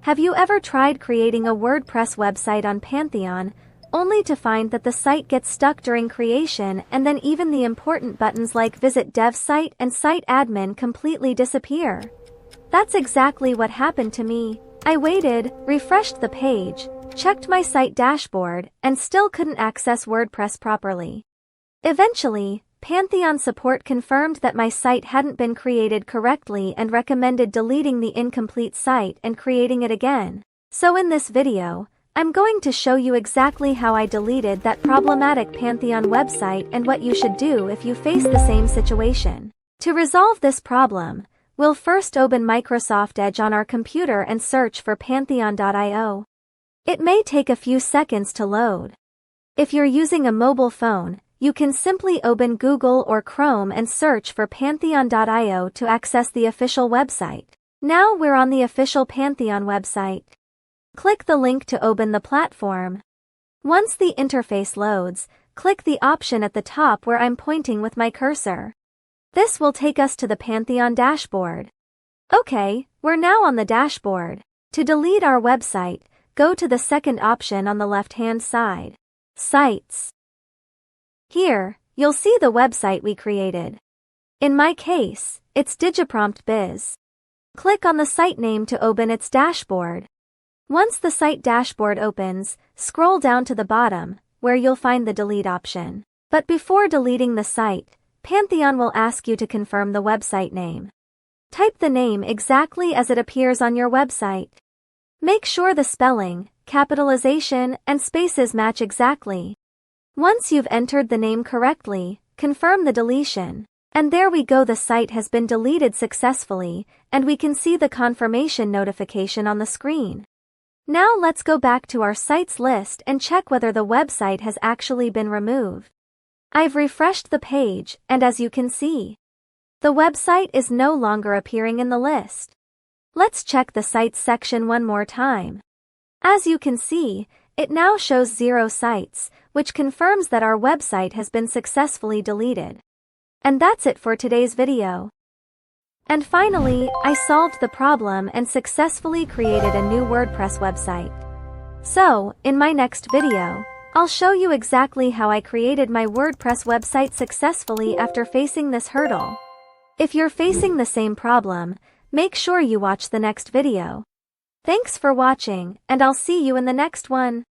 Have you ever tried creating a WordPress website on Pantheon, only to find that the site gets stuck during creation and then even the important buttons like Visit Dev Site and Site Admin completely disappear? That's exactly what happened to me. I waited, refreshed the page, checked my site dashboard, and still couldn't access WordPress properly. Eventually, Pantheon support confirmed that my site hadn't been created correctly and recommended deleting the incomplete site and creating it again. So in this video, I'm going to show you exactly how I deleted that problematic Pantheon website and what you should do if you face the same situation. To resolve this problem, we'll first open Microsoft Edge on our computer and search for Pantheon.io. It may take a few seconds to load. If you're using a mobile phone, you can simply open Google or Chrome and search for Pantheon.io to access the official website. Now we're on the official Pantheon website. Click the link to open the platform. Once the interface loads, click the option at the top where I'm pointing with my cursor. This will take us to the Pantheon dashboard. Okay, we're now on the dashboard. To delete our website, go to the second option on the left-hand side. Sites. Here, you'll see the website we created. In my case, it's Digiprompt Biz. Click on the site name to open its dashboard. Once the site dashboard opens, scroll down to the bottom, where you'll find the delete option. But before deleting the site, Pantheon will ask you to confirm the website name. Type the name exactly as it appears on your website. Make sure the spelling, capitalization, and spaces match exactly. Once you've entered the name correctly, confirm the deletion. And there we go, the site has been deleted successfully, and we can see the confirmation notification on the screen. Now let's go back to our sites list and check whether the website has actually been removed. I've refreshed the page, and as you can see, the website is no longer appearing in the list. Let's check the sites section one more time. As you can see, it now shows 0 sites, which confirms that our website has been successfully deleted. And that's it for today's video. And finally, I solved the problem and successfully created a new WordPress website. So, in my next video, I'll show you exactly how I created my WordPress website successfully after facing this hurdle. If you're facing the same problem, make sure you watch the next video. Thanks for watching, and I'll see you in the next one.